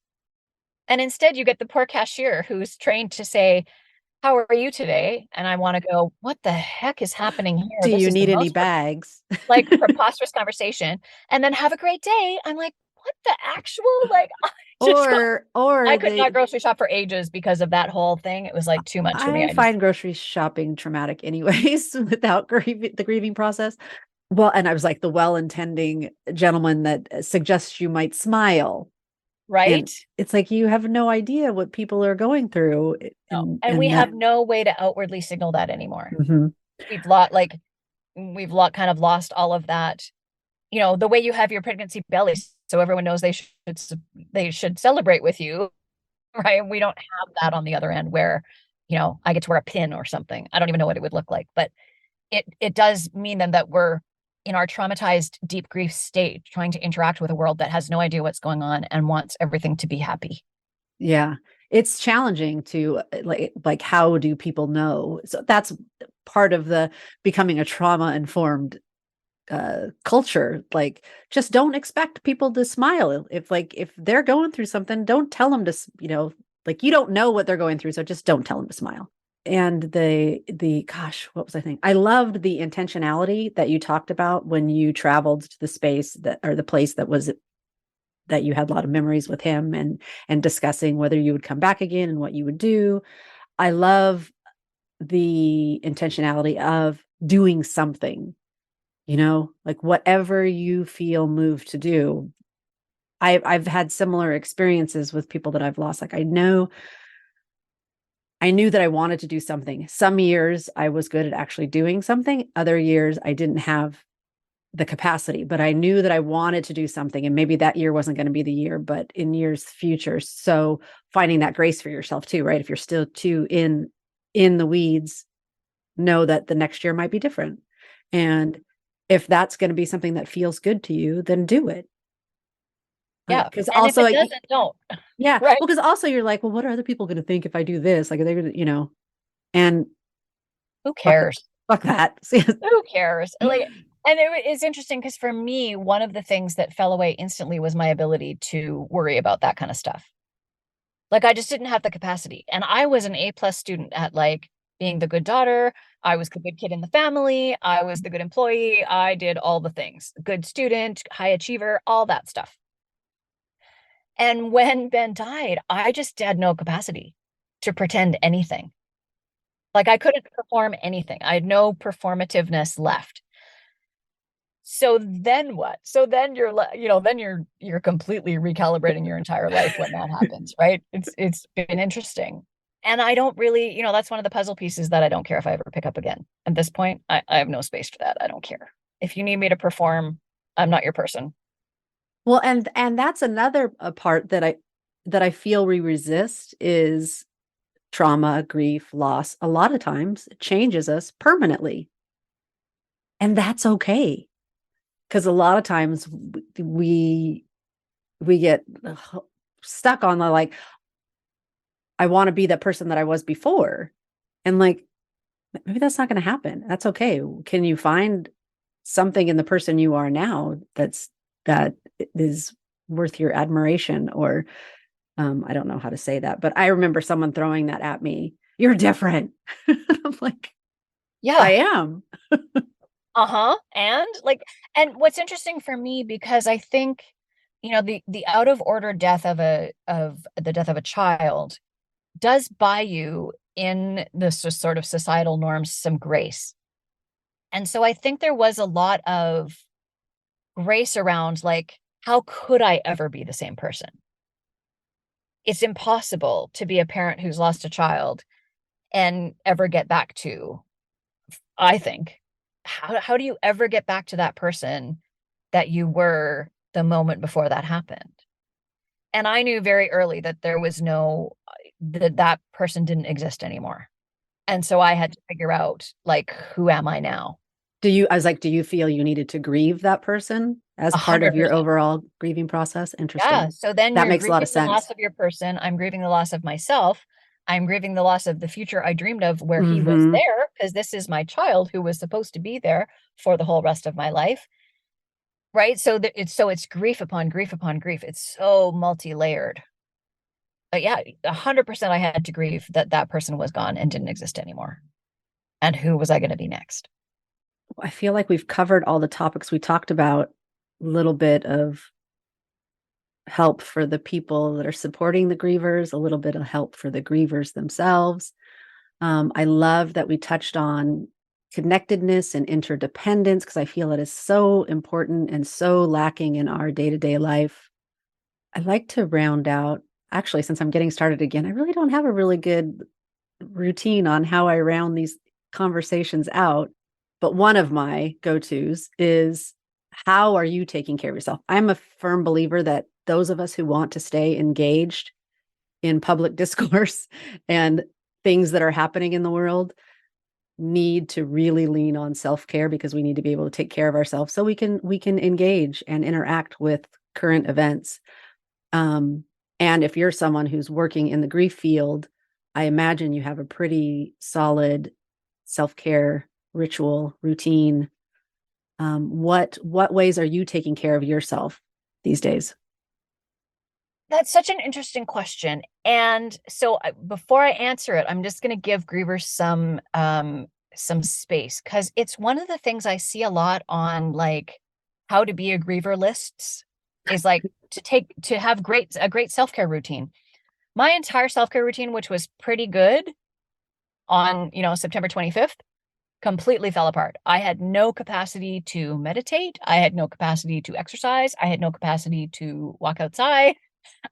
A: And instead, you get the poor cashier who's trained to say, how are you today? And I want to go, what the heck is happening here?
B: Do
A: This
B: you
A: is the
B: need any
A: most
B: bags?
A: like preposterous conversation. And then have a great day. I'm like, what the actual? Like, I just, I
B: Or
A: could not
B: they
A: grocery shop for ages because of that whole thing. It was like too much for me.
B: I
A: I just,
B: find grocery shopping traumatic anyways without the grieving process. Well, and I was like the well-intending gentleman that suggests you might smile. And
A: right?
B: it's like you have no idea what people are going through
A: No.
B: and
A: And we
B: and that
A: have no way to outwardly signal that anymore.
B: mhm.
A: We've kind of lost all of that. The way you have your pregnancy belly, so everyone knows they should celebrate with you, right? We don't have that on the other end where, I get to wear a pin or something. I don't even know what it would look like, but it does mean then that we're in our traumatized deep grief state trying to interact with a world that has no idea what's going on and wants everything to be happy.
B: Yeah. It's challenging to like how do people know? So that's part of the becoming a trauma informed culture. Like just don't expect people to smile. If they're going through something, don't tell them to, like you don't know what they're going through, so just don't tell them to smile. And the gosh, what was I thinking? I loved the intentionality that you talked about when you traveled to the space that or the place that you had a lot of memories with him and discussing whether you would come back again and what you would do. I love the intentionality of doing something, like whatever you feel moved to do. I've had similar experiences with people that I've lost. Like I knew that I wanted to do something. Some years I was good at actually doing something. Other years I didn't have the capacity, but I knew that I wanted to do something. And maybe that year wasn't going to be the year, but in years future. So finding that grace for yourself too, right? If you're still too in the weeds, know that the next year might be different. And if that's going to be something that feels good to you, then do it.
A: Yeah.
B: Because
A: And if
B: also,
A: it doesn't, don't.
B: yeah,
A: Right.
B: well, because also you're like, well, what are other people going to think if I do this? Like, they're going to, and
A: Who
B: fuck,
A: cares?
B: fuck that.
A: Who cares? Like, and it's interesting because for me, one of the things that fell away instantly was my ability to worry about that kind of stuff. Like I just didn't have the capacity. And I was an A+ student at like being the good daughter. I was the good kid in the family. I was the good employee. I did all the things. Good student, high achiever, all that stuff. And when Ben died, I just had no capacity to pretend anything. Like I couldn't perform anything. I had no performativeness left. So then what? So then you're completely recalibrating your entire life when that happens, right? It's been interesting. And I don't really, that's one of the puzzle pieces that I don't care if I ever pick up again. At this point, I have no space for that. I don't care. If you need me to perform, I'm not your person.
B: Well, and that's another part that I feel we resist is trauma, grief, loss. A lot of times it changes us permanently. And that's okay. Because a lot of times we get stuck on the like, I want to be that person that I was before. And like, maybe that's not going to happen. That's okay. Can you find something in the person you are now that is worth your admiration or I don't know how to say that, but I remember someone throwing that at me. You're different. I'm like, I
A: Yeah.
B: am.
A: Uh-huh. And like, and what's interesting for me, because I think, the out of order death of the death of a child does buy you in this sort of societal norms some grace. And so I think there was a lot of grace around, like, how could I ever be the same person? It's impossible to be a parent who's lost a child and ever get back to, I think, how do you ever get back to that person that you were the moment before that happened? And I knew very early that there was no, that person didn't exist anymore. And so I had to figure out, like, who am I now?
B: I was like, do you feel you needed to grieve that person as
A: A
B: part of
A: hundred
B: your
A: percent.
B: overall grieving process?
A: Yeah.
B: Interesting.
A: So then
B: That
A: you're
B: makes a lot of
A: grieving the
B: sense.
A: loss of your person. I'm grieving the loss of myself. I'm grieving the loss of the future I dreamed of where he was
B: Hmm.
A: there, because this is my child who was supposed to be there for the whole rest of my life. Right. So that it's grief upon grief upon grief. It's so multi-layered. But yeah, 100% I had to grieve that that person was gone and didn't exist anymore. And who was I going to be next?
B: I feel like we've covered all the topics we talked about, a little bit of help for the people that are supporting the grievers, a little bit of help for the grievers themselves. I love that we touched on connectedness and interdependence because I feel it is so important and so lacking in our day to day life. I like to round out, actually, since I'm getting started again, I really don't have a really good routine on how I round these conversations out. But one of my go tos is, how are you taking care of yourself? I'm a firm believer that those of us who want to stay engaged in public discourse and things that are happening in the world need to really lean on self-care, because we need to be able to take care of ourselves so we can engage and interact with current events. And if you're someone who's working in the grief field, I imagine you have a pretty solid self-care ritual routine. What ways are you taking care of yourself these days?
A: That's such an interesting question. And so before I answer it, I'm just going to give grievers some space, because it's one of the things I see a lot on, like, how to be a griever lists, is like to have a great self-care routine. My entire self-care routine, which was pretty good on, September 25th, completely fell apart. I had no capacity to meditate. I had no capacity to exercise. I had no capacity to walk outside.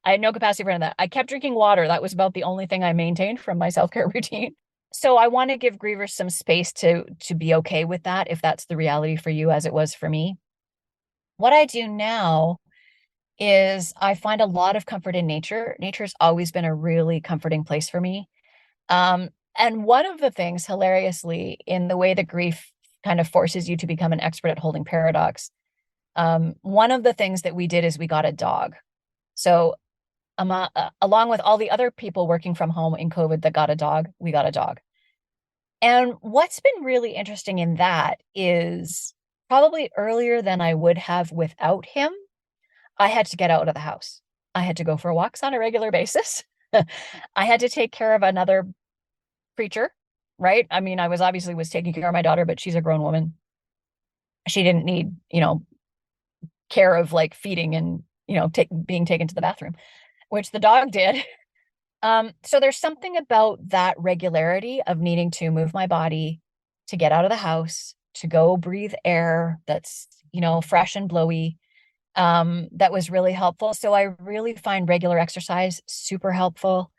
A: I had no capacity for any of that. I kept drinking water. That was about the only thing I maintained from my self-care routine. So I want to give grievers some space to be okay with that, if that's the reality for you, as it was for me. What I do now is I find a lot of comfort in nature. Nature's always been a really comforting place for me. Um, and one of the things, hilariously, in the way that grief kind of forces you to become an expert at holding paradox, one of the things that we did is we got a dog. So along with all the other people working from home in COVID that got a dog, we got a dog. And what's been really interesting in that is, probably earlier than I would have without him, I had to get out of the house. I had to go for walks on a regular basis. I had to take care of another creature, right? I mean, I was obviously was taking care of my daughter, but she's a grown woman. She didn't need, care of, like, feeding and, being taken to the bathroom, which the dog did. So there's something about that regularity of needing to move my body, to get out of the house, to go breathe air that's, fresh and blowy. That was really helpful. So I really find regular exercise super helpful.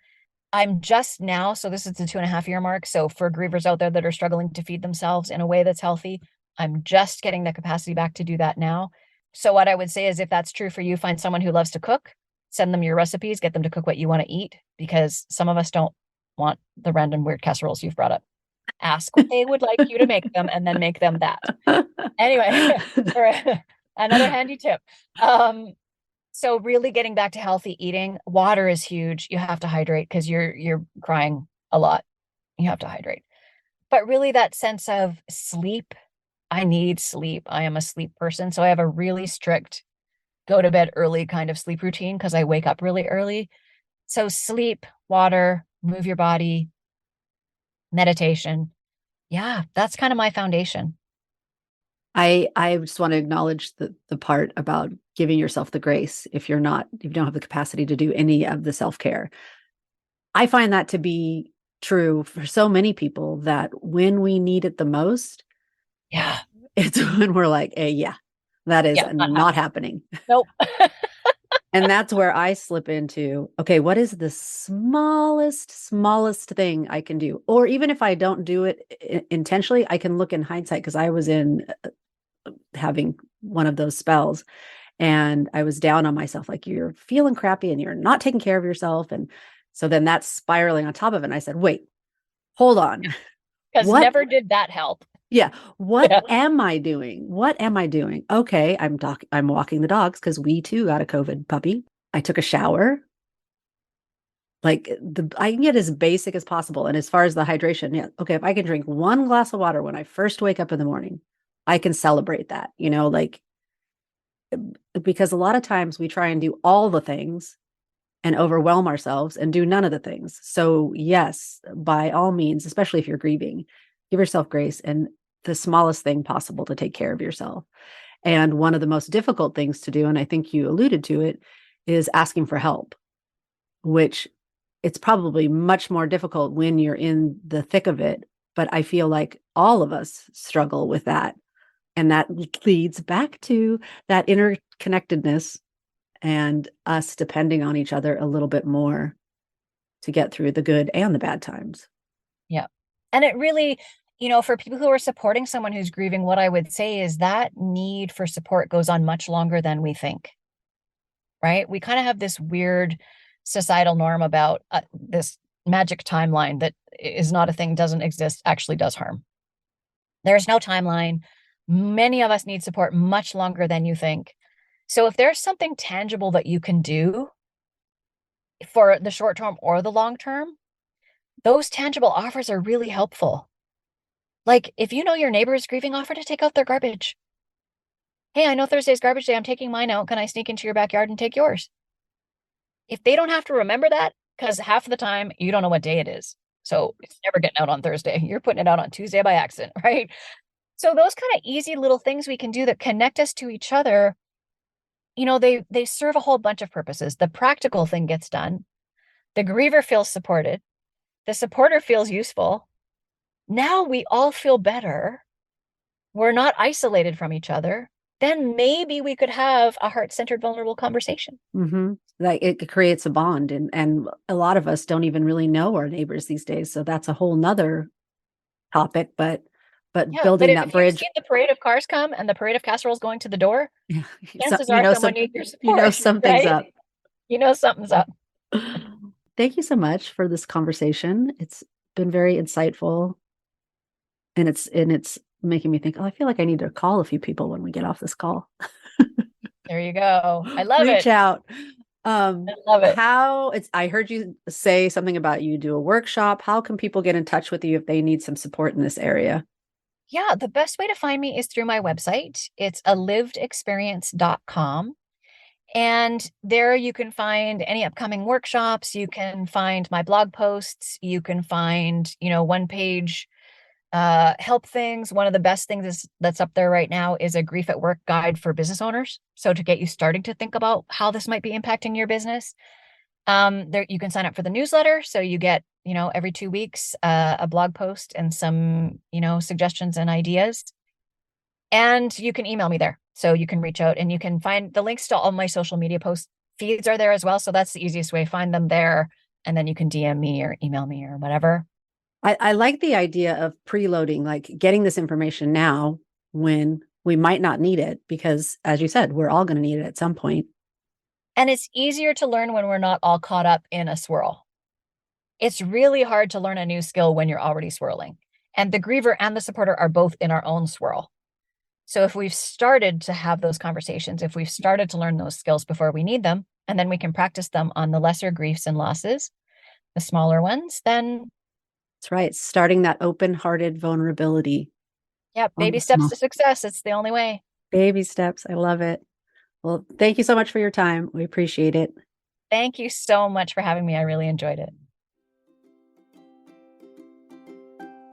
A: I'm just now, so this is the 2.5 year mark. So for grievers out there that are struggling to feed themselves in a way that's healthy, I'm just getting the capacity back to do that now. So what I would say is, if that's true for you, find someone who loves to cook, send them your recipes, get them to cook what you want to eat, because some of us don't want the random weird casseroles you've brought up. Ask what they would like you to make them, and then make them that. Anyway, for another handy tip. So really getting back to healthy eating. Water is huge. You have to hydrate, because you're crying a lot. You have to hydrate. But really, that sense of sleep. I need sleep. I am a sleep person. So I have a really strict go to bed early kind of sleep routine, because I wake up really early. So sleep, water, move your body, meditation. Yeah, that's kind of my foundation.
B: I just want to acknowledge the part about giving yourself the grace if you don't have the capacity to do any of the self-care. I find that to be true for so many people that when we need it the most,
A: Yeah.
B: it's when we're like, yeah, that is
A: Yeah. Not
B: not
A: happening.
B: happening.
A: Nope.
B: And that's where I slip into, okay, what is the smallest thing I can do? Or even if I don't do it intentionally, I can look in hindsight because I was in having one of those spells and I was down on myself, like you're feeling crappy and you're not taking care of yourself. And so then that's spiraling on top of it. And I said, wait, hold on.
A: Because
B: What?
A: never did that help.
B: Yeah. What
A: Yeah.
B: am I doing? What am I doing? Okay. I'm walking the dogs because we too got a COVID puppy. I took a shower. Like I can get as basic as possible. And as far as the hydration, yeah. Okay. If I can drink one glass of water when I first wake up in the morning, I can celebrate that, like because a lot of times we try and do all the things and overwhelm ourselves and do none of the things. So, yes, by all means, especially if you're grieving, give yourself grace and the smallest thing possible to take care of yourself. And one of the most difficult things to do, and I think you alluded to it, is asking for help, which it's probably much more difficult when you're in the thick of it. But I feel like all of us struggle with that. And that leads back to that interconnectedness and us depending on each other a little bit more to get through the good and the bad times.
A: Yeah. And it really, for people who are supporting someone who's grieving, what I would say is that need for support goes on much longer than we think, right? We kind of have this weird societal norm about this magic timeline that is not a thing, doesn't exist, actually does harm. There's no timeline. Many of us need support much longer than you think. So if there's something tangible that you can do for the short term or the long term, those tangible offers are really helpful. Like if you know your neighbor is grieving, offer to take out their garbage. Hey, I know Thursday's garbage day. I'm taking mine out. Can I sneak into your backyard and take yours? If they don't have to remember that, because half of the time you don't know what day it is. So it's never getting out on Thursday. You're putting it out on Tuesday by accident, right? So those kind of easy little things we can do that connect us to each other, they serve a whole bunch of purposes. The practical thing gets done. The griever feels supported. The supporter feels useful. Now we all feel better. We're not isolated from each other. Then maybe we could have a heart-centered, vulnerable conversation.
B: Mm-hmm. Like it creates a bond, and a lot of us don't even really know our neighbors these days. So that's a whole nother topic. But
A: Yeah, but
B: building that
A: if you've
B: bridge,
A: seen the parade of cars come and the parade of casseroles going to the door,
B: yeah,
A: chances are someone needs your support,
B: something's
A: right?
B: up.
A: Something's up.
B: Thank you so much for this conversation. It's been very insightful, and it's making me think, oh, I feel like I need to call a few people when we get off this call.
A: There you go. I love
B: Reach
A: it.
B: out.
A: I love it.
B: I heard you say something about you do a workshop. How can people get in touch with you if they need some support in this area?
A: Yeah, the best way to find me is through my website. It's alivedexperience.com. And there you can find any upcoming workshops. You can find my blog posts. You can find, one page help things. One of the best things that's up there right now is a grief at work guide for business owners. So to get you starting to think about how this might be impacting your business. There you can sign up for the newsletter. So you get, every 2 weeks, a blog post and some, suggestions and ideas. And you can email me there. So you can reach out and you can find the links to all my social media post feeds are there as well. So that's the easiest way. Find them there. And then you can DM me or email me or whatever.
B: I like the idea of preloading, like getting this information now when we might not need it, because as you said, we're all going to need it at some point.
A: And it's easier to learn when we're not all caught up in a swirl. It's really hard to learn a new skill when you're already swirling. And the griever and the supporter are both in our own swirl. So if we've started to have those conversations, if we've started to learn those skills before we need them, and then we can practice them on the lesser griefs and losses, the smaller ones, then
B: That's right. Starting that open-hearted vulnerability
A: yeah,
B: on
A: baby
B: the
A: steps
B: small
A: to success. It's the only way.
B: baby steps. I love it. Well, thank you so much for your time. We appreciate it.
A: Thank you so much for having me. I really enjoyed it.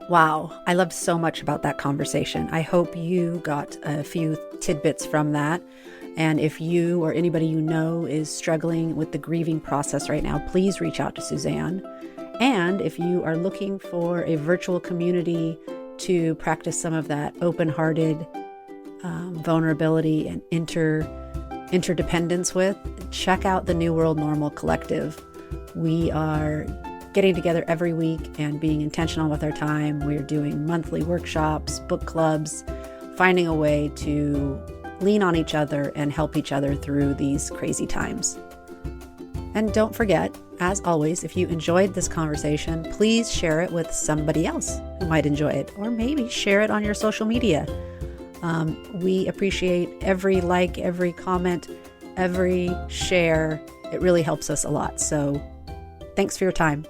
B: Wow, I loved so much about that conversation. I hope you got a few tidbits from that. And if you or anybody you know is struggling with the grieving process right now, please reach out to Suzanne. And if you are looking for a virtual community to practice some of that open-hearted vulnerability and interdependence with, check out the New World Normal Collective. We are getting together every week and being intentional with our time. We're doing monthly workshops, book clubs, finding a way to lean on each other and help each other through these crazy times. And don't forget, as always, if you enjoyed this conversation, please share it with somebody else who might enjoy it, or maybe share it on your social media. We appreciate every like, every comment, every share. It really helps us a lot. So thanks for your time.